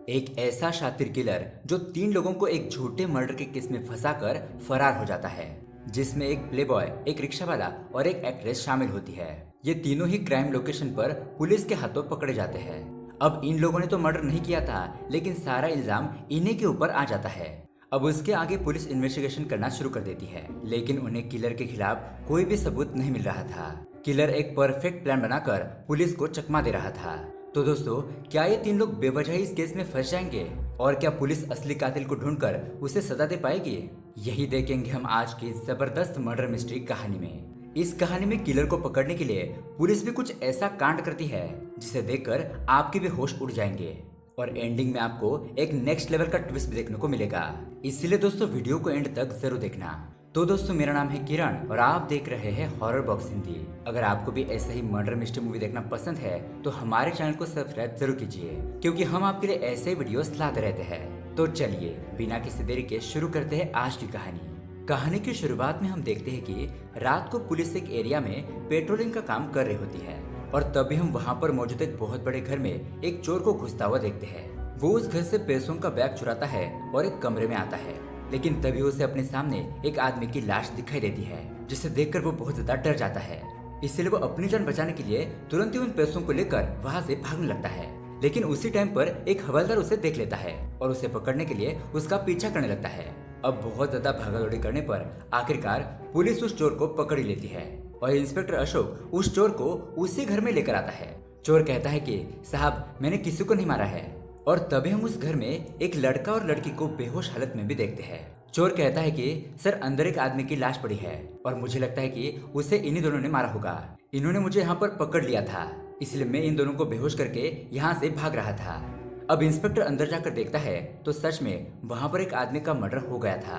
एक ऐसा शातिर किलर जो 3 लोगों को एक झूठे मर्डर के केस में फंसाकर फरार हो जाता है, जिसमें एक प्लेबॉय, एक रिक्शा वाला और एक एक्ट्रेस शामिल होती है। ये तीनों ही क्राइम लोकेशन पर पुलिस के हाथों पकड़े जाते हैं। अब इन लोगों ने तो मर्डर नहीं किया था, लेकिन सारा इल्जाम इन्हीं के ऊपर आ जाता है। अब उसके आगे पुलिस इन्वेस्टिगेशन करना शुरू कर देती है, लेकिन उन्हें किलर के खिलाफ कोई भी सबूत नहीं मिल रहा था। किलर एक परफेक्ट प्लान बनाकर पुलिस को चकमा दे रहा था। तो दोस्तों, क्या ये 3 लोग बेवजह इस केस में फंस जाएंगे और क्या पुलिस असली कातिल को ढूंढकर उसे सजा दे पाएगी? यही देखेंगे हम आज की जबरदस्त मर्डर मिस्ट्री कहानी में। इस कहानी में किलर को पकड़ने के लिए पुलिस भी कुछ ऐसा कांड करती है जिसे देखकर आपके भी होश उड़ जाएंगे और एंडिंग में आपको एक नेक्स्ट लेवल का ट्विस्ट भी देखने को मिलेगा। इसलिए दोस्तों, वीडियो को एंड तक जरूर देखना। तो दोस्तों, मेरा नाम है किरण और आप देख रहे हैं हॉरर बॉक्स हिंदी। अगर आपको भी ऐसे ही मर्डर मिस्ट्री मूवी देखना पसंद है तो हमारे चैनल को सब्सक्राइब जरूर कीजिए, क्योंकि हम आपके लिए ऐसे वीडियोस लाते रहते हैं। तो चलिए बिना किसी देरी के शुरू करते हैं आज की कहानी। कहानी की शुरुआत में हम देखते हैं कि रात को पुलिस एक एरिया में पेट्रोलिंग का काम कर रही होती है और तभी हम वहाँ पर मौजूद एक बहुत बड़े घर में एक चोर को घुसता हुआ देखते हैं। वो उस घर से पैसों का बैग चुराता है और एक कमरे में आता है, लेकिन तभी उसे अपने सामने एक आदमी की लाश दिखाई देती है, जिसे देखकर वो बहुत ज्यादा डर जाता है। इसलिए वो अपनी जान बचाने के लिए तुरंत ही उन पैसों को लेकर वहाँ से भागने लगता है। लेकिन उसी टाइम पर एक हवलदार उसे देख लेता है और उसे पकड़ने के लिए उसका पीछा करने लगता है। अब बहुत ज्यादा भागादौड़ी करने पर आखिरकार पुलिस उस चोर को पकड़ ही लेती है और इंस्पेक्टर अशोक उस चोर को उसी घर में लेकर आता है। चोर कहता है कि साहब, मैंने किसी को नहीं मारा है। और तभी हम उस घर में एक लड़का और लड़की को बेहोश हालत में भी देखते हैं। चोर कहता है कि सर, अंदर एक आदमी की लाश पड़ी है और मुझे लगता है कि उसे इन्हीं दोनों ने मारा होगा। इन्होंने मुझे यहाँ पर पकड़ लिया था, इसलिए मैं इन दोनों को बेहोश करके यहाँ से भाग रहा था। अब इंस्पेक्टर अंदर जाकर देखता है तो सच में वहाँ पर एक आदमी का मर्डर हो गया था।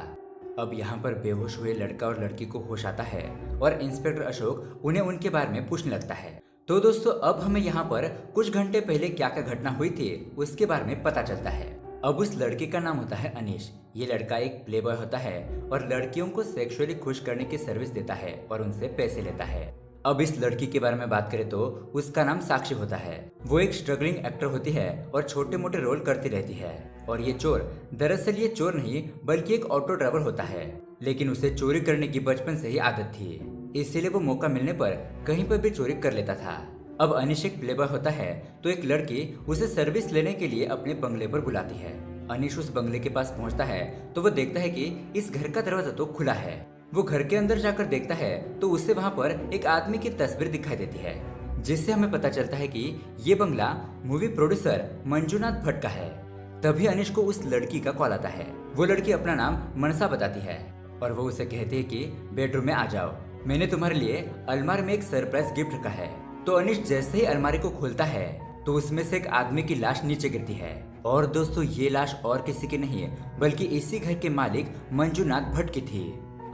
अब यहाँ पर बेहोश हुए लड़का और लड़की को होश आता है और इंस्पेक्टर अशोक उन्हें उनके बारे में पूछने लगता है। तो दोस्तों, अब हमें यहाँ पर कुछ घंटे पहले क्या क्या घटना हुई थी उसके बारे में पता चलता है। अब उस लड़के का नाम होता है अनीश। ये लड़का एक प्लेबॉय होता है और लड़कियों को सेक्सुअली खुश करने की सर्विस देता है और उनसे पैसे लेता है। अब इस लड़की के बारे में बात करें तो उसका नाम साक्षी होता है। वो एक स्ट्रगलिंग एक्टर होती है और छोटे मोटे रोल करती रहती है। और ये चोर, दरअसल ये चोर नहीं बल्कि एक ऑटो ड्राइवर होता है, लेकिन उसे चोरी करने की बचपन से ही आदत थी, इसीलिए वो मौका मिलने पर कहीं पर भी चोरी कर लेता था। अब अनीश एक प्लेबॉय होता है तो एक लड़की उसे सर्विस लेने के लिए अपने बंगले पर बुलाती है। अनीश उस बंगले के पास पहुंचता है तो वो देखता है कि इस घर का दरवाजा तो खुला है। वो घर के अंदर जाकर देखता है तो उसे वहाँ पर एक आदमी की तस्वीर दिखाई देती है, जिससे हमें पता चलता है कि ये बंगला मूवी प्रोड्यूसर मंजूनाथ भट्ट का है। तभी अनीश को उस लड़की का कॉल आता है। वो लड़की अपना नाम मनसा बताती है और वो उसे कहती है कि बेडरूम में आ जाओ, मैंने तुम्हारे लिए अलमारी में एक सरप्राइज गिफ्ट रखा है। तो अनीश जैसे ही अलमारी को खोलता है तो उसमें से एक आदमी की लाश नीचे गिरती है। और दोस्तों, ये लाश और किसी की नहीं है बल्कि इसी घर के मालिक मंजूनाथ भट्ट की थी।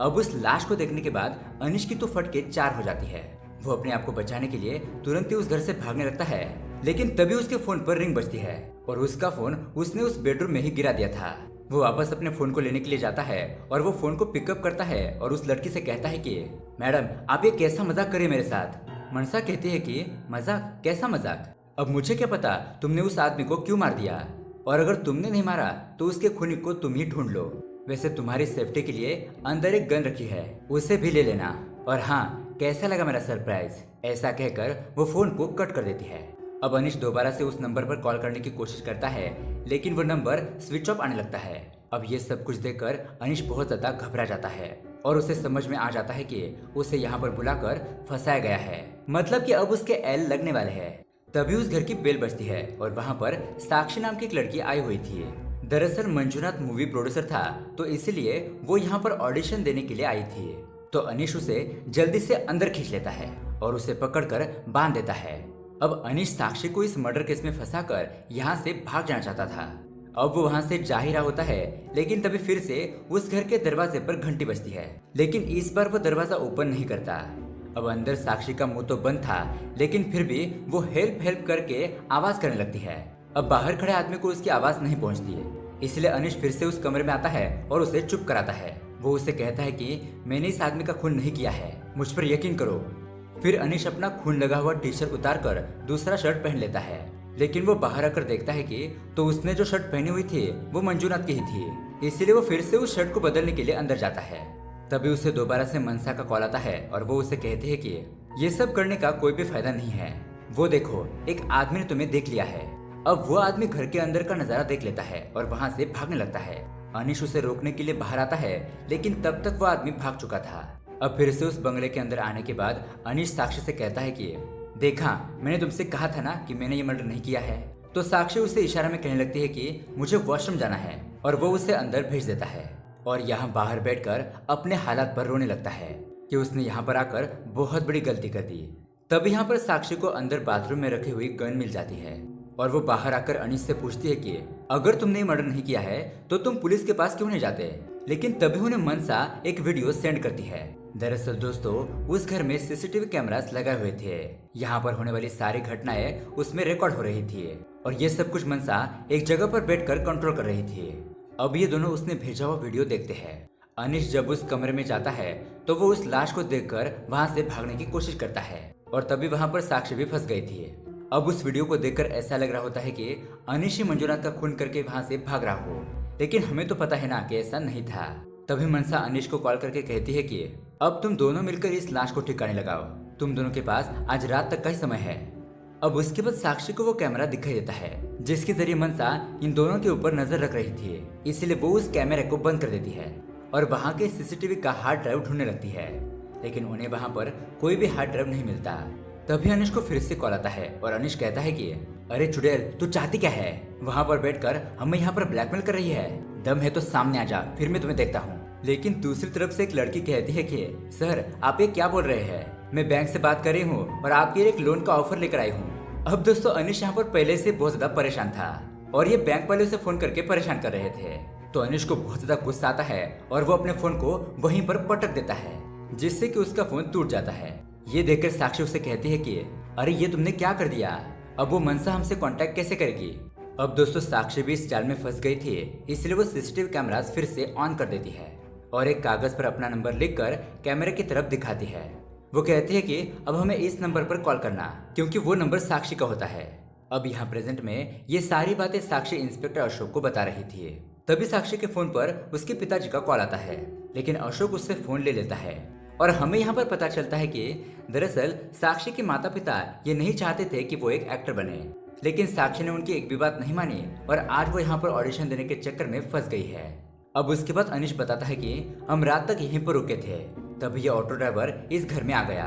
अब उस लाश को देखने के बाद अनीश की तो फट के 4 हो जाती है। वो अपने आप को बचाने के लिए तुरंत ही उस घर से भागने लगता है, लेकिन तभी उसके फोन पर रिंग बजती है और उसका फोन उसने उस बेडरूम में ही गिरा दिया था। वो वापस अपने फोन को लेने के लिए जाता है और वो फोन को पिकअप करता है और उस लड़की से कहता है कि मैडम, आप ये कैसा मजाक करे मेरे साथ। मनसा कहती है कि मजाक? कैसा मजाक? अब मुझे क्या पता तुमने उस आदमी को क्यों मार दिया, और अगर तुमने नहीं मारा तो उसके खूनी को तुम ही ढूंढ लो। वैसे तुम्हारी सेफ्टी के लिए अंदर एक गन रखी है, उसे भी ले लेना। और हाँ, कैसा लगा मेरा सरप्राइज? ऐसा कहकर वो फोन को कट कर देती है। अब अनीश दोबारा से उस नंबर पर कॉल करने की कोशिश करता है, लेकिन वो नंबर स्विच ऑफ आने लगता है। अब ये सब कुछ देखकर अनीश बहुत ज्यादा घबरा जाता है और उसे समझ में आ जाता है कि उसे यहाँ पर बुलाकर फंसाया गया है, मतलब कि अब उसके एल लगने वाले हैं। तभी उस घर की बेल बजती है और वहाँ पर साक्षी नाम की एक लड़की आई हुई थी। दरअसल मंजूनाथ मूवी प्रोड्यूसर था, तो इसीलिए वो यहाँ पर ऑडिशन देने के लिए आई थी। तो अनीश उसे जल्दी से अंदर खींच लेता है और उसे पकड़कर बांध देता है। अब अनीश साक्षी को इस मर्डर केस में फंसाकर यहाँ से भाग जाना चाहता था। अब वो वहाँ से जा ही रहा होता है, लेकिन तभी फिर से उस घर के दरवाजे पर घंटी बजती है, लेकिन इस बार वो दरवाजा ओपन नहीं करता। अब अंदर साक्षी का मुंह तो बंद था, लेकिन फिर भी वो हेल्प हेल्प करके आवाज करने लगती है। अब बाहर खड़े आदमी को उसकी आवाज नहीं पहुंचती है, इसलिए अनीश फिर से उस कमरे में आता है और उसे चुप कराता है। वो उसे कहता है कि मैंने इस आदमी का खून नहीं किया है, मुझ पर यकीन करो। फिर अनीश अपना खून लगा हुआ टी शर्ट उतार कर दूसरा शर्ट पहन लेता है। लेकिन वो बाहर आकर देखता है कि तो उसने जो शर्ट पहनी हुई थी वो मंजूनाथ की ही थी। इसीलिए वो फिर से उस शर्ट को बदलने के लिए अंदर जाता है। तभी उसे दोबारा से मनसा का कॉल आता है और वो उसे कहती है कि ये सब करने का कोई भी फायदा नहीं है। वो देखो, एक आदमी ने तुम्हें देख लिया है। अब वो आदमी घर के अंदर का नजारा देख लेता है और वहाँ से भागने लगता है। अनिश उसे रोकने के लिए बाहर आता है, लेकिन तब तक वो आदमी भाग चुका था। अब फिर से उस बंगले के अंदर आने के बाद अनिश साक्षी से कहता है कि देखा, मैंने तुमसे कहा था ना कि मैंने ये मर्डर नहीं किया है। तो साक्षी उसे इशारा में कहने लगती है कि मुझे वॉशरूम जाना है और वो उसे अंदर भेज देता है और यहाँ बाहर बैठकर अपने हालात पर रोने लगता है कि उसने यहाँ पर आकर बहुत बड़ी गलती कर दी। तब यहाँ पर साक्षी को अंदर बाथरूम में रखी हुई गन मिल जाती है और वो बाहर आकर अनिश से पूछती है कि अगर तुमने मर्डर नहीं किया है तो तुम पुलिस के पास क्यों नहीं जाते। लेकिन तभी उन्हें मनसा एक वीडियो सेंड करती है। दरअसल दोस्तों, उस घर में सीसीटीवी कैमरास लगाए हुए थे। यहाँ पर होने वाली सारी घटनाएं उसमें रिकॉर्ड हो रही थी और ये सब कुछ मनसा एक जगह पर बैठकर कंट्रोल कर रही थी। अब ये दोनों उसने भेजा हुआ वीडियो देखते हैं। अनिश जब उस कमरे में जाता है तो वो उस लाश को देखकर वहाँ से भागने की कोशिश करता है और तभी वहाँ पर साक्षी भी फंस गई थी। अब उस वीडियो को देखकर ऐसा लग रहा होता है कि अनिश ही मंजुनाथ का खून करके वहाँ से भाग रहा हो, लेकिन हमें तो पता है ना कि ऐसा नहीं था। तभी मनसा अनिश को कॉल करके कहती है कि अब तुम दोनों मिलकर इस लाश को ठिकाने लगाओ, तुम दोनों के पास आज रात तक का ही समय है। अब उसके बाद साक्षी को वो कैमरा दिखाई देता है जिसके जरिए मनसा इन दोनों के ऊपर नजर रख रही थी, इसलिए वो उस कैमरे को बंद कर देती है और वहाँ के सीसीटीवी का हार्ड ड्राइव ढूंढने लगती है, लेकिन उन्हें वहाँ पर कोई भी हार्ड ड्राइव नहीं मिलता। तभी अनिश को फिर से कॉल आता है और अनिश कहता है कि अरे चुड़ैल, तू चाहती क्या है? वहाँ पर बैठकर हमें यहाँ पर ब्लैकमेल कर रही है? दम है तो सामने आ जा, फिर मैं तुम्हें देखता हूँ। लेकिन दूसरी तरफ से एक लड़की कहती है कि सर, आप ये क्या बोल रहे हैं? मैं बैंक से बात कर रही हूँ और आपके लिए एक लोन का ऑफर लेकर आई हूँ। अब दोस्तों, अनिश यहाँ पर पहले से बहुत ज्यादा परेशान था और ये बैंक वाले उसे फोन करके परेशान कर रहे थे। तो अनिश को बहुत ज्यादा गुस्सा आता है और वो अपने फोन को वहीं पर पटक देता है जिससे कि उसका फोन टूट जाता है। ये देखकर साक्षी उसे कहती है कि अरे ये तुमने क्या कर दिया? अब वो मनसा हमसे कांटेक्ट कैसे करेगी? अब दोस्तों, साक्षी भी इस जाल में फंस गई थी, इसलिए वो सीसीटीवी कैमरास फिर से ऑन कर देती है और एक कागज पर अपना नंबर लिखकर कैमरे की तरफ दिखाती है। वो कहती है कि अब हमें इस नंबर पर कॉल करना, क्योंकि वो नंबर साक्षी का होता है। अब यहाँ प्रेजेंट में ये सारी बातें साक्षी इंस्पेक्टर अशोक को बता रही थी। तभी साक्षी के फोन पर उसके पिताजी का कॉल आता है, लेकिन अशोक उससे फोन ले लेता है और हमें यहाँ पर पता चलता है कि दरअसल साक्षी के माता पिता ये नहीं चाहते थे कि वो एक एक्टर बने, लेकिन साक्षी ने उनकी एक भी बात नहीं मानी और आज वो यहाँ पर ऑडिशन देने के चक्कर में फंस गई है। अब उसके बाद अनिश बताता है कि हम रात तक यहीं पर रुके थे, तभी ये ऑटो ड्राइवर इस घर में आ गया।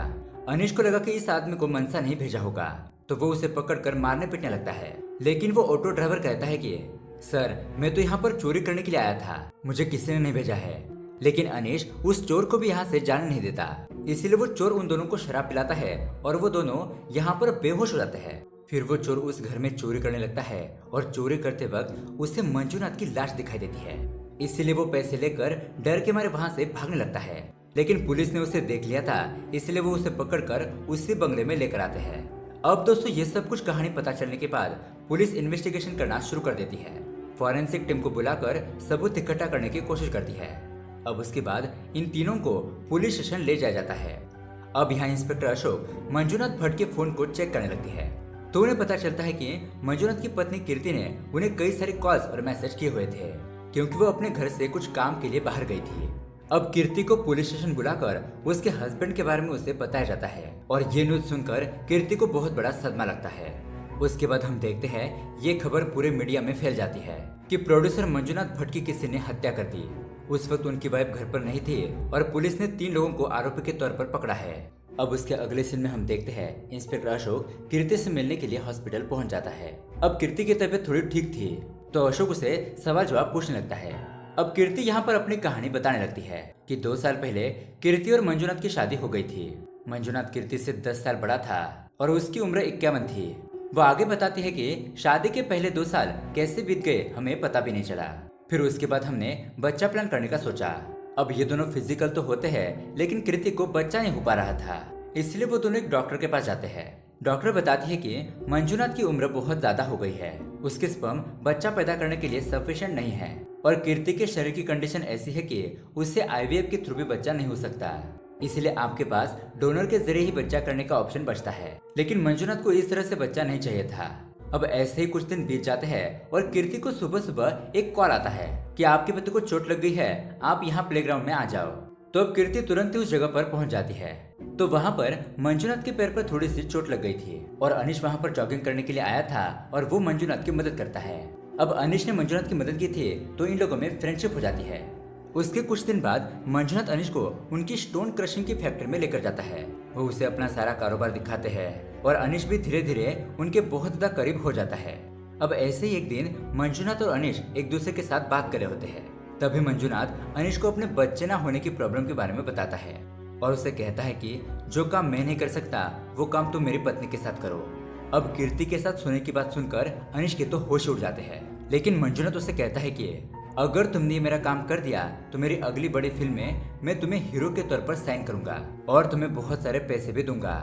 अनिश को लगा कि इस आदमी को मनसा नहीं भेजा होगा, तो वो उसे पकड़कर मारने पीटने लगता है, लेकिन वो ऑटो ड्राइवर कहता है कि सर, मैं तो यहाँ पर चोरी करने के लिए आया था, मुझे किसी ने नहीं भेजा है। लेकिन अनिश उस चोर को भी यहाँ से जाने नहीं देता, इसलिए वो चोर उन दोनों को शराब पिलाता है और वो दोनों यहाँ पर बेहोश हो जाते हैं। फिर वो चोर उस घर में चोरी करने लगता है और चोरी करते वक्त उसे मंजुनाथ की लाश दिखाई देती है, इसलिए वो पैसे लेकर डर के मारे वहाँ से भागने लगता है। लेकिन पुलिस ने उसे देख लिया था, इसलिए वो उसे पकड़कर उसी बंगले में लेकर आते हैं। अब दोस्तों, ये सब कुछ कहानी पता चलने के बाद पुलिस इन्वेस्टिगेशन करना शुरू कर देती है। फॉरेंसिक टीम को बुलाकर सबूत इकट्ठा करने की कोशिश करती है। अब उसके बाद इन तीनों को पुलिस स्टेशन ले जाया जाता है। अब यहाँ इंस्पेक्टर अशोक मंजुनाथ भट्ट के फोन को चेक करने लगती है, तो उन्हें पता चलता है कि मंजुनाथ की पत्नी कीर्ति ने उन्हें कई सारे कॉल्स और मैसेज किए हुए थे, क्योंकि वो अपने घर से कुछ काम के लिए बाहर गई थी। अब कीर्ति को पुलिस स्टेशन बुलाकर उसके हस्बैंड के बारे में उसे बताया जाता है और ये न्यूज सुनकर कीर्ति को बहुत बड़ा सदमा लगता है। उसके बाद हम देखते हैं ये खबर पूरे मीडिया में फैल जाती है कि प्रोड्यूसर मंजुनाथ भट्ट की किसी ने हत्या कर दी। उस वक्त उनकी वाइफ घर पर नहीं थी और पुलिस ने 3 लोगों को आरोपी के तौर पर पकड़ा है। अब उसके अगले सीन में हम देखते हैं इंस्पेक्टर अशोक कीर्ति से मिलने के लिए हॉस्पिटल पहुंच जाता है। अब कीर्ति की तबीयत थोड़ी ठीक थी, तो अशोक उसे सवाल जवाब पूछने लगता है। अब कीर्ति यहाँ पर अपनी कहानी बताने लगती है कि 2 साल पहले कीर्ति और मंजुनाथ की शादी हो गई थी। मंजुनाथ कीर्ति से 10 साल बड़ा था और उसकी उम्र 51 थी। वो आगे बताती है कि शादी के पहले 2 साल कैसे बीत गए हमें पता भी नहीं चला। फिर उसके बाद हमने बच्चा प्लान करने का सोचा। अब ये दोनों फिजिकल तो होते हैं, लेकिन कृति को बच्चा नहीं हो पा रहा था, इसलिए वो दोनों एक डॉक्टर के पास जाते हैं। डॉक्टर बताती है कि मंजुनाथ की उम्र बहुत ज्यादा हो गई है, उसके स्पर्म बच्चा पैदा करने के लिए सफिशिएंट नहीं है और कीर्ति के शरीर की कंडीशन ऐसी है कि उससे आईवीएफ के थ्रू भी बच्चा नहीं हो सकता, इसलिए आपके पास डोनर के जरिए ही बच्चा करने का ऑप्शन बचता है। लेकिन मंजुनाथ को इस तरह से बच्चा नहीं चाहिए था। अब ऐसे ही कुछ दिन बीत जाते हैं और कीर्ति को सुबह सुबह एक कॉल आता है कि आपके पति को चोट लग गई है, आप यहाँ प्लेग्राउंड में आ जाओ। तो अब कीर्ति तुरंत ही उस जगह पर पहुंच जाती है। तो वहाँ पर मंजुनाथ के पैर पर थोड़ी सी चोट लग गई थी और अनिश वहाँ पर जॉगिंग करने के लिए आया था और वो मंजुनाथ की मदद करता है। अब अनिश ने मंजुनाथ की मदद की थी तो इन लोगों में फ्रेंडशिप हो जाती है। उसके कुछ दिन बाद मंजुनाथ अनिश को उनकी स्टोन क्रशिंग की फैक्ट्री में लेकर जाता है। वो उसे अपना सारा कारोबार दिखाते हैं और अनिश भी धीरे धीरे उनके बहुत ज्यादा करीब हो जाता है। अब ऐसे ही एक दिन मंजुनाथ और अनिश एक दूसरे के साथ बात कर रहे होते हैं। तभी मंजुनाथ अनिश को अपने बच्चे ना होने की प्रॉब्लम के बारे में बताता है और उसे कहता है कि जो काम मैं नहीं कर सकता वो काम तुम मेरी पत्नी के साथ करो। अब कीर्ति के साथ सोने की बात सुनकर अनिश के तो होश उड़ जाते हैं, लेकिन मंजुनाथ उसे कहता है कि अगर तुमने मेरा काम कर दिया तो मेरी अगली बड़ी फिल्म में मैं तुम्हें हीरो के तौर पर साइन करूंगा और तुम्हें बहुत सारे पैसे भी दूंगा।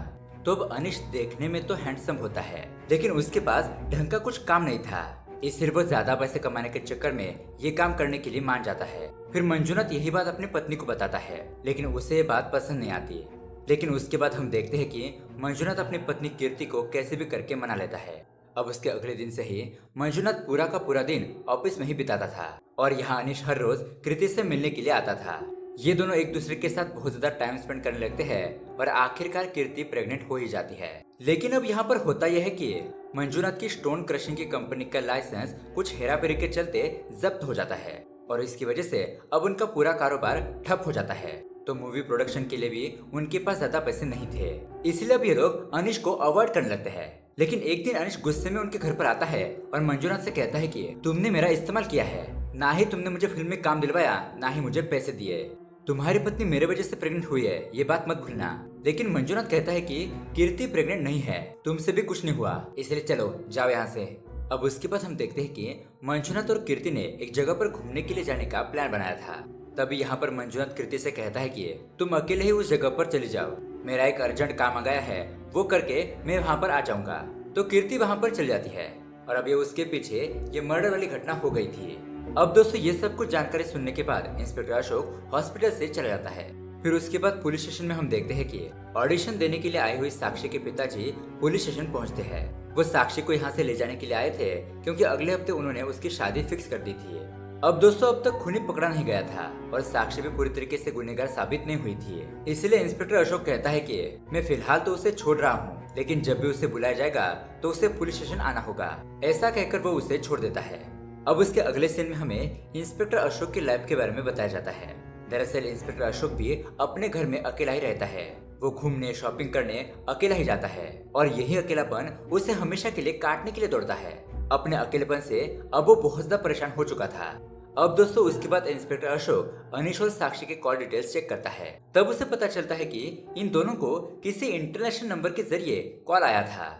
तो अब अनिश देखने में तो हैंडसम होता है, लेकिन उसके पास ढंग का कुछ काम नहीं था, इसलिए वो ज्यादा पैसे कमाने के चक्कर में ये काम करने के लिए मान जाता है। फिर मंजुनाथ यही बात अपनी पत्नी को बताता है, लेकिन उसे ये बात पसंद नहीं आती। लेकिन उसके बाद हम देखते हैं कि मंजुनाथ अपनी पत्नी कीर्ति को कैसे भी करके मना लेता है। अब उसके अगले दिन से ही मंजुनाथ पूरा का पूरा दिन ऑफिस में ही बिताता था और यहाँ अनिश हर रोज कीर्ति से मिलने के लिए आता था। ये दोनों एक दूसरे के साथ बहुत ज्यादा टाइम स्पेंड करने लगते हैं और आखिरकार कीर्ति प्रेग्नेंट हो ही जाती है। लेकिन अब यहाँ पर होता यह है कि मंजुनाथ की स्टोन क्रशिंग की कंपनी का लाइसेंस कुछ हेराफेरी के चलते जब्त हो जाता है और इसकी वजह से अब उनका पूरा कारोबार ठप हो जाता है। तो मूवी प्रोडक्शन के लिए भी उनके पास ज्यादा पैसे नहीं थे, इसलिए अब ये लोग अनिश को अवॉइड करने लगते हैं। लेकिन एक दिन अनिश गुस्से में उनके घर पर आता है और मंजुनाथ से कहता है कि तुमने मेरा इस्तेमाल किया है, ना ही तुमने मुझे फिल्म में काम दिलवाया, ना ही मुझे पैसे दिए। तुम्हारी पत्नी मेरे वजह से प्रेग्नेंट हुई है, ये बात मत भूलना। लेकिन मंजुनाथ कहता है कि कीर्ति प्रेग्नेंट नहीं है, तुमसे भी कुछ नहीं हुआ, इसलिए चलो जाओ यहाँ से। अब उसके बाद हम देखते हैं कि मंजुनाथ और कीर्ति ने एक जगह पर घूमने के लिए जाने का प्लान बनाया था। तभी यहाँ पर मंजुनाथ कीर्ति से कहता है कि तुम अकेले ही उस जगह पर चली जाओ, मेरा एक अर्जेंट काम आ गया है, वो करके मैं वहाँ पर आ जाऊंगा। तो कीर्ति वहाँ पर चली जाती है और अब ये उसके पीछे ये मर्डर वाली घटना हो गई थी। अब दोस्तों ये सब कुछ जानकारी सुनने के बाद इंस्पेक्टर अशोक हॉस्पिटल से चला जाता है। फिर उसके बाद पुलिस स्टेशन में हम देखते हैं कि ऑडिशन देने के लिए आई हुई साक्षी के पिताजी पुलिस स्टेशन पहुंचते हैं। वो साक्षी को यहाँ से ले जाने के लिए आए थे क्योंकि अगले हफ्ते उन्होंने उसकी शादी फिक्स कर दी थी। अब दोस्तों अब तक खूनी पकड़ा नहीं गया था और साक्षी भी पूरी तरीके से गुनहगार साबित नहीं हुई थी, इसलिए इंस्पेक्टर अशोक कहता है कि मैं फिलहाल तो उसे छोड़ रहा हूँ, लेकिन जब भी उसे बुलाया जाएगा तो उसे पुलिस स्टेशन आना होगा। ऐसा कहकर वो उसे छोड़ देता है। अब उसके अगले सीन में हमें इंस्पेक्टर अशोक की लाइफ के बारे में बताया जाता है। दरअसल इंस्पेक्टर अशोक भी अपने घर में अकेला ही रहता है। वो घूमने शॉपिंग करने अकेला ही जाता है और यही अकेलापन उसे हमेशा के लिए काटने के लिए दौड़ता है। अपने अकेलेपन से अब वो बहुत ज्यादा परेशान हो चुका था। अब दोस्तों उसके बाद इंस्पेक्टर अशोक अनिश और साक्षी के कॉल डिटेल्स चेक करता है। तब उसे पता चलता है कि इन दोनों को किसी इंटरनेशनल नंबर के जरिए कॉल आया था।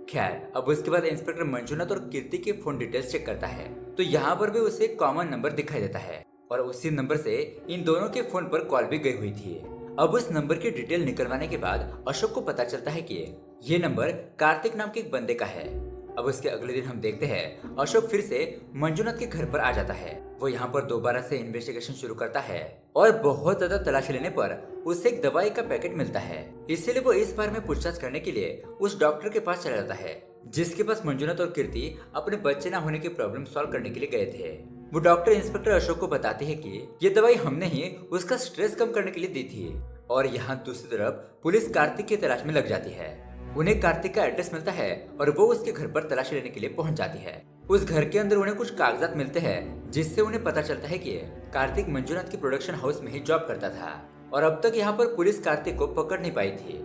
खैर अब उसके बाद इंस्पेक्टर मंजुनाथ और कीर्ति के फोन डिटेल्स चेक करता है तो यहाँ पर भी उसे कॉमन नंबर दिखाई देता है और उसी नंबर से इन दोनों के फोन पर कॉल भी गई हुई थी। अब उस नंबर की डिटेल निकलवाने के बाद अशोक को पता चलता है कि ये नंबर कार्तिक नाम के एक बंदे का है। अब उसके अगले दिन हम देखते हैं अशोक फिर से मंजुनाथ के घर पर आ जाता है। वो यहाँ पर दोबारा से इन्वेस्टिगेशन शुरू करता है और बहुत ज्यादा तलाशी लेने पर उसे एक दवाई का पैकेट मिलता है, इसलिए वो इस बार में पूछताछ करने के लिए उस डॉक्टर के पास चला जाता है जिसके पास मंजुनाथ और कीर्ति अपने बच्चे न होने की प्रॉब्लम सॉल्व करने के लिए गए थे। वो डॉक्टर इंस्पेक्टर अशोक को बताती है कि ये दवाई हमने ही उसका स्ट्रेस कम करने के लिए दी थी। और यहाँ दूसरी तरफ पुलिस कार्तिक की तलाश में लग जाती है। उन्हें कार्तिक का एड्रेस मिलता है और वो उसके घर पर तलाशी लेने के लिए पहुंच जाती है। उस घर के अंदर उन्हें कुछ कागजात मिलते हैं जिससे उन्हें पता चलता है कि कार्तिक मंजुनाथ की प्रोडक्शन हाउस में ही जॉब करता था और अब तक यहाँ पर पुलिस कार्तिक को पकड़ नहीं पाई थी।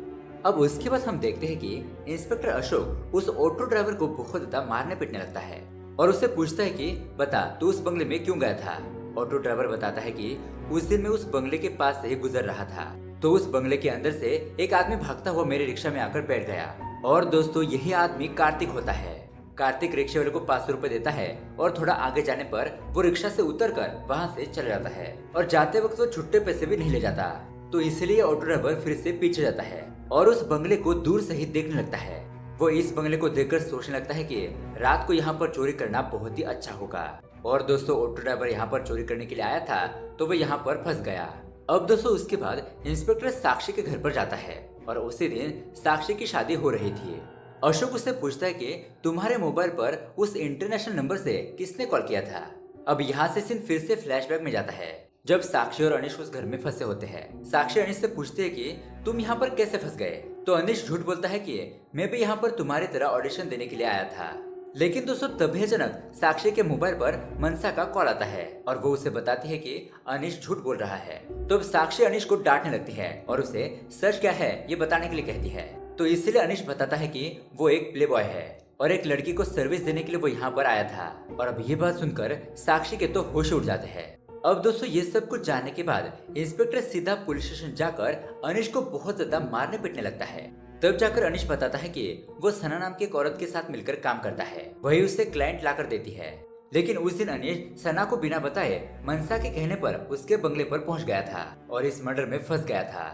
अब उसके बाद हम देखते हैं कि इंस्पेक्टर अशोक उस ऑटो ड्राइवर को बहुत ज्यादा मारने पीटने लगता है और उससे पूछता है कि बता तू उस बंगले में क्यों गया था। ऑटो ड्राइवर बताता है कि उस दिन मैं उस बंगले के पास से ही गुजर रहा था तो उस बंगले के अंदर से एक आदमी भागता हुआ मेरे रिक्शा में आकर बैठ गया और दोस्तों यही आदमी कार्तिक होता है। कार्तिक रिक्शे वाले को 500 रुपए देता है और थोड़ा आगे जाने पर वो रिक्शा से उतरकर वहाँ से चला जाता है और जाते वक्त वो छुट्टे पैसे भी नहीं ले जाता। तो इसलिए ऑटो ड्राइवर फिर से पीछे जाता है और उस बंगले को दूर से ही देखने लगता है। वो इस बंगले को देखकर सोचने लगता है कि रात को यहाँ पर चोरी करना बहुत ही अच्छा होगा। और दोस्तों ऑटो ड्राइवर यहाँ पर चोरी करने के लिए आया था तो वो यहाँ पर फंस गया। अब दोस्तों उसके बाद इंस्पेक्टर साक्षी के घर पर जाता है और उसी दिन साक्षी की शादी हो रही थी। अशोक उससे पूछता है कि तुम्हारे मोबाइल पर उस इंटरनेशनल नंबर से किसने कॉल किया था। अब यहाँ से सीन फिर से फ्लैशबैक में जाता है जब साक्षी और अनिश उस घर में फंसे होते हैं। साक्षी अनिश से पूछती है कि तुम यहाँ पर कैसे फंस गए। तो अनिश झूठ बोलता है कि मैं भी यहाँ पर तुम्हारी तरह ऑडिशन देने के लिए आया था। लेकिन दोस्तों तभी अचानक साक्षी के मोबाइल पर मनसा का कॉल आता है और वो उसे बताती है कि अनिश झूठ बोल रहा है। तो अब साक्षी अनिश को डांटने लगती है और उसे सच क्या है ये बताने के लिए कहती है। तो इसलिए अनिश बताता है कि वो एक प्ले बॉय है और एक लड़की को सर्विस देने के लिए वो यहाँ पर आया था। और अब ये बात सुनकर साक्षी के तो होश उड़ जाते हैं। अब दोस्तों ये सब कुछ जानने के बाद इंस्पेक्टर सीधा पुलिस स्टेशन जाकर अनिश को बहुत ज्यादा मारने पीटने लगता है। तब जाकर अनिश बताता है कि वो सना नाम की एक औरत के साथ मिलकर काम करता है, वही उससे क्लाइंट लाकर देती है। लेकिन उस दिन अनिश सना को बिना बताए मनसा के कहने पर उसके बंगले पर पहुंच गया था और इस मर्डर में फंस गया था।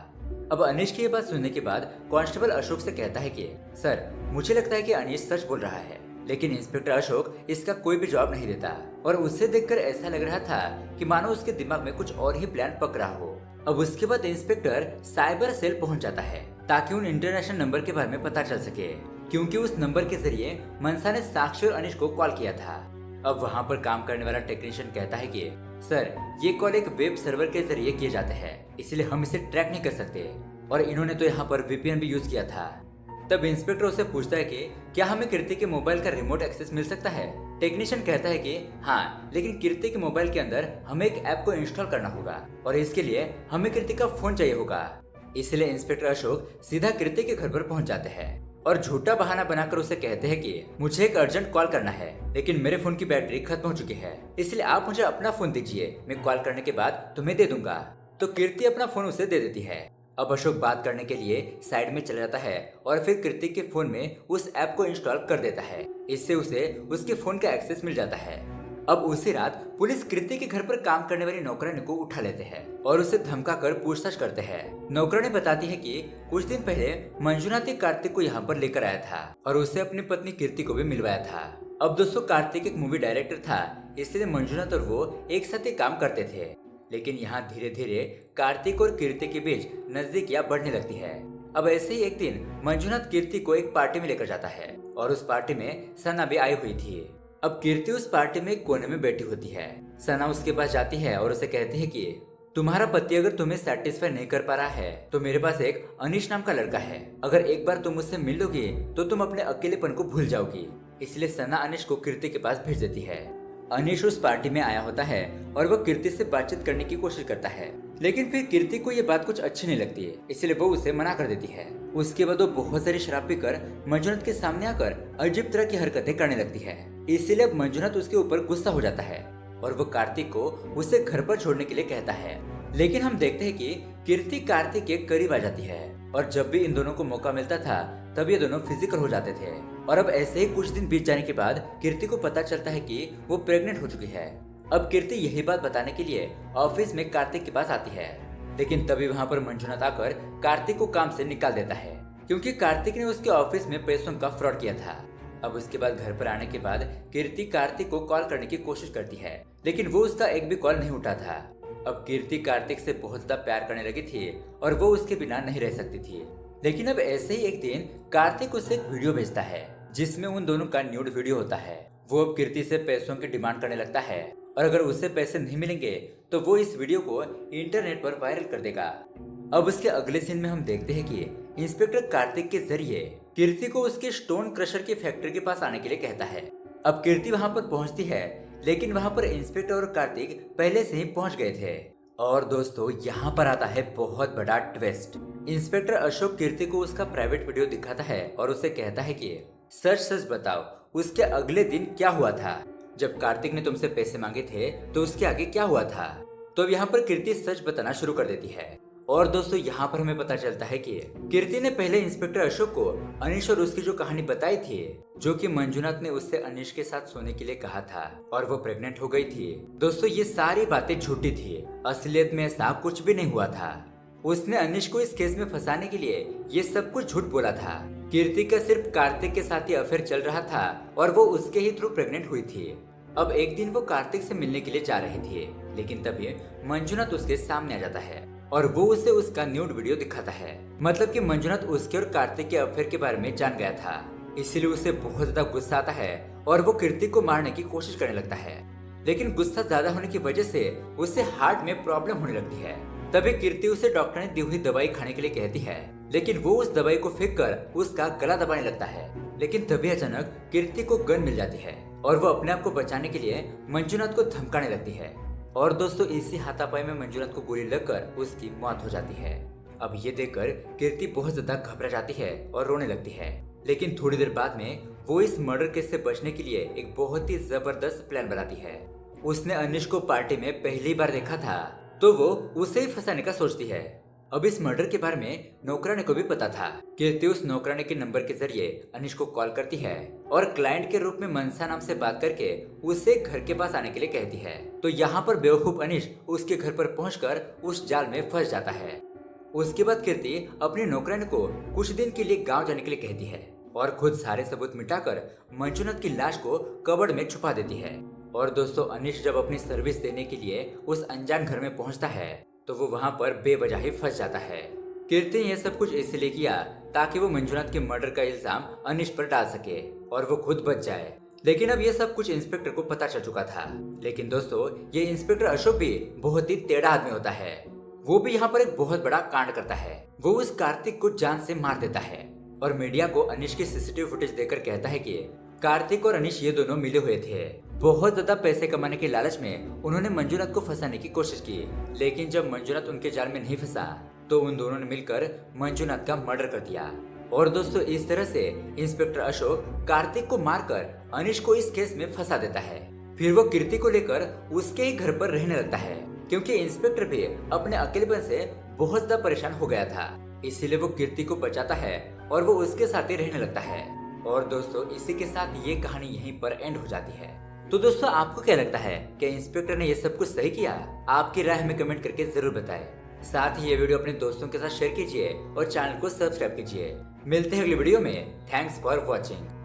अब अनिश की ये बात सुनने के बाद कांस्टेबल अशोक से कहता है कि सर मुझे लगता है कि अनिश सच बोल रहा है। लेकिन इंस्पेक्टर अशोक इसका कोई भी जवाब नहीं देता और उसे देखकर ऐसा लग रहा था कि मानो उसके दिमाग में कुछ और ही प्लान पक रहा हो। अब उसके बाद इंस्पेक्टर साइबर सेल पहुंच जाता है ताकि उन इंटरनेशनल नंबर के बारे में पता चल सके, क्योंकि उस नंबर के जरिए मनसा ने साक्षी और अनिश को कॉल किया था। अब वहाँ पर काम करने वाला टेक्नीशियन कहता है कि सर ये कॉल एक वेब सर्वर के जरिए किए जाते हैं, इसलिए हम इसे ट्रैक नहीं कर सकते और इन्होंने तो यहाँ पर वीपीएन भी यूज किया था। तब इंस्पेक्टर उसे पूछता है कि क्या हमें कीर्ति के मोबाइल का रिमोट एक्सेस मिल सकता है। टेक्नीशियन कहता है कि हाँ, लेकिन कीर्ति के मोबाइल के अंदर हमें एक ऐप को इंस्टॉल करना होगा और इसके लिए हमें कीर्ति का फोन चाहिए होगा। इसलिए इंस्पेक्टर अशोक सीधा कीर्ति के घर पर पहुंच जाते हैं और झूठा बहाना बनाकर उसे कहते हैं कि मुझे एक अर्जेंट कॉल करना है, लेकिन मेरे फोन की बैटरी खत्म हो चुकी है, इसलिए आप मुझे अपना फोन दीजिए, मैं कॉल करने के बाद तुम्हें दे दूंगा। तो कीर्ति अपना फोन उसे दे देती है। अब अशोक बात करने के लिए साइड में चला जाता है और फिर कीर्ति के फोन में उस ऐप को इंस्टॉल कर देता है। इससे उसे उसके फोन का एक्सेस मिल जाता है। अब उसी रात पुलिस कीर्ति के घर पर काम करने वाली नौकरानी को उठा लेते हैं और उसे धमकाकर पूछताछ करते हैं। नौकरानी बताती है कि कुछ दिन पहले मंजुनाथ कार्तिक को यहाँ पर लेकर आया था और उसे अपनी पत्नी कीर्ति को भी मिलवाया था। अब दोस्तों कार्तिक एक मूवी डायरेक्टर था, इसलिए मंजुनाथ और वो एक साथ ही काम करते थे। लेकिन यहाँ धीरे धीरे कार्तिक और कीर्ति के बीच नजदीकियां बढ़ने लगती है। अब ऐसे ही एक दिन मंजुनाथ कीर्ति को एक पार्टी में लेकर जाता है और उस पार्टी में सना भी आई हुई थी। अब कीर्ति उस पार्टी में एक कोने में बैठी होती है। सना उसके पास जाती है और उसे कहती है कि तुम्हारा पति अगर तुम्हें सेटिस्फाई नहीं कर पा रहा है तो मेरे पास एक अनिश नाम का लड़का है, अगर एक बार तुम उससे मिल लोगी तो तुम अपने अकेलेपन को भूल जाओगी। इसलिए सना अनिश को कीर्ति के पास भेज देती है। अनिश उस पार्टी में आया होता है और वो कीर्ति से बातचीत करने की कोशिश करता है, लेकिन फिर कीर्ति को ये बात कुछ अच्छी नहीं लगती है, इसलिए वो उसे मना कर देती है। उसके बाद वो बहुत सारी शराब पीकर मंजुनाथ के सामने आकर अजीब तरह की हरकतें करने लगती है। इसलिए अब मंजुनाथ उसके ऊपर गुस्सा हो जाता है और वो कार्तिक को उसे घर पर छोड़ने के लिए कहता है। लेकिन हम देखते हैं कि कीर्ति कार्तिक के करीब आ जाती है और जब भी इन दोनों को मौका मिलता था तब ये दोनों फिजिकल हो जाते थे। और अब ऐसे ही कुछ दिन बीत जाने के बाद कीर्ति को पता चलता है कि वो प्रेग्नेंट हो चुकी है। अब कीर्ति यही बात बताने के लिए ऑफिस में कार्तिक के पास आती है, लेकिन तभी वहाँ पर मंजुनाथ आकर कार्तिक को काम से निकाल देता है, क्योंकि कार्तिक ने उसके ऑफिस में पैसों का फ्रॉड किया था। अब उसके बाद घर पर आने के बाद कीर्ति कार्तिक को कॉल करने की कोशिश करती है, लेकिन वो उसका एक भी कॉल नहीं उठा था। अब कीर्ति कार्तिक से बहुत ज्यादा प्यार करने लगी थी और वो उसके बिना नहीं रह सकती थी। लेकिन अब ऐसे ही एक दिन कार्तिक उसे एक वीडियो भेजता है जिसमें उन दोनों का न्यूड वीडियो होता है। वो अब कीर्ति से पैसों की डिमांड करने लगता है और अगर उसे पैसे नहीं मिलेंगे तो वो इस वीडियो को इंटरनेट पर वायरल कर देगा। अब उसके अगले सीन में हम देखते हैं कि इंस्पेक्टर कार्तिक के जरिए कीर्ति को उसके स्टोन क्रशर की फैक्ट्री के पास आने के लिए कहता है। अब कीर्ति वहाँ पर पहुँचती है, लेकिन वहाँ पर इंस्पेक्टर और कार्तिक पहले से ही पहुँच गए थे। और दोस्तों यहाँ पर आता है बहुत बड़ा ट्विस्ट। इंस्पेक्टर अशोक कीर्ति को उसका प्राइवेट वीडियो दिखाता है और उसे कहता है कि सच सच बताओ उसके अगले दिन क्या हुआ था, जब कार्तिक ने तुमसे पैसे मांगे थे तो उसके आगे क्या हुआ था। तो अब यहाँ पर कीर्ति सच बताना शुरू कर देती है। और दोस्तों यहाँ पर हमें पता चलता है कि कीर्ति ने पहले इंस्पेक्टर अशोक को अनिश और उसकी जो कहानी बताई थी, जो कि मंजुनाथ ने उससे अनिश के साथ सोने के लिए कहा था और वो प्रेग्नेंट हो गई थी। दोस्तों ये सारी बातें झूठी थी, असलियत में ऐसा कुछ भी नहीं हुआ था। उसने अनिश को इस केस में फंसाने के लिए ये सब कुछ झूठ बोला था। कीर्ति का सिर्फ कार्तिक के साथ ही अफेयर चल रहा था और वो उसके ही थ्रू प्रेग्नेंट हुई थी। अब एक दिन वो कार्तिक से मिलने के लिए जा रही थी, लेकिन तभी मंजुनाथ उसके सामने आ जाता है और वो उसे उसका न्यूड वीडियो दिखाता है। मतलब कि मंजुनाथ उसके और कार्तिक के अफेयर के बारे में जान गया था इसीलिए उसे बहुत ज्यादा गुस्सा आता है और वो कीर्ति को मारने की कोशिश करने लगता है। लेकिन गुस्सा ज्यादा होने की वजह से उसे हार्ट में प्रॉब्लम होने लगती है। तभी कीर्ति उसे डॉक्टर ने दी हुई दवाई खाने के लिए कहती है, लेकिन वो उस दवाई को फेंक कर उसका गला दबाने लगता है। लेकिन तभी अचानक कीर्ति को गन मिल जाती है और वो अपने आप को बचाने के लिए मंजुनाथ को धमकाने लगती है। और दोस्तों इसी हाथापाई में मंजुनाथ को गोली लगकर उसकी मौत हो जाती है। अब ये देखकर कीर्ति बहुत ज्यादा घबरा जाती है और रोने लगती है। लेकिन थोड़ी देर बाद में वो इस मर्डर केस से बचने के लिए एक बहुत ही जबरदस्त प्लान बनाती है। उसने अनिश को पार्टी में पहली बार देखा था, तो वो उसे ही फंसाने का सोचती है। अब इस मर्डर के बारे में नौकरानी को भी पता था। कीर्ति उस नौकरानी के नंबर के जरिए अनिश को कॉल करती है और क्लाइंट के रूप में मनसा नाम से बात करके उसे घर के पास आने के लिए कहती है। तो यहाँ पर बेवकूफ अनिश उसके घर पर पहुंचकर उस जाल में फंस जाता है। उसके बाद कीर्ति अपनी नौकरानी को कुछ दिन के लिए गाँव जाने के लिए कहती है और खुद सारे सबूत मिटाकर मंजुनाथ की लाश को कबर्ड में छुपा देती है। और दोस्तों अनिश जब अपनी सर्विस देने के लिए उस अनजान घर में पहुंचता है तो वो वहां पर बेवजह ही फंस जाता है। कीर्ति ने यह सब कुछ इसलिए किया ताकि वो मंजुनाथ के मर्डर का इल्जाम अनिश पर डाल सके और वो खुद बच जाए। लेकिन अब ये सब कुछ इंस्पेक्टर को पता चल चुका था। लेकिन दोस्तों ये इंस्पेक्टर अशोक भी बहुत ही टेढ़ा आदमी होता है। वो भी यहाँ पर एक बहुत बड़ा कांड करता है। वो उस कार्तिक को जान से मार देता है और मीडिया को अनिश की सीसीटीवी फुटेज देकर कहता है कि कार्तिक और अनिश ये दोनों मिले हुए थे। बहुत ज्यादा पैसे कमाने के लालच में उन्होंने मंजुनाथ को फंसाने की कोशिश की, लेकिन जब मंजुनाथ उनके जाल में नहीं फंसा तो उन दोनों ने मिलकर मंजुनाथ का मर्डर कर दिया। और दोस्तों इस तरह से इंस्पेक्टर अशोक कार्तिक को मारकर अनिश को इस केस में फंसा देता है। फिर वो कीर्ति को लेकर उसके ही घर पर रहने लगता है, क्योंकि इंस्पेक्टर भी अपने अकेलेपन से बहुत ज्यादा परेशान हो गया था। इसीलिए वो कीर्ति को बचाता है और वो उसके साथ ही रहने लगता है। और दोस्तों इसी के साथ ये कहानी यहीं पर एंड हो जाती है। तो दोस्तों आपको क्या लगता है कि इंस्पेक्टर ने ये सब कुछ सही किया? आपकी राय हमें कमेंट करके जरूर बताएं। साथ ही ये वीडियो अपने दोस्तों के साथ शेयर कीजिए और चैनल को सब्सक्राइब कीजिए। मिलते हैं अगली वीडियो में। Thanks for watching.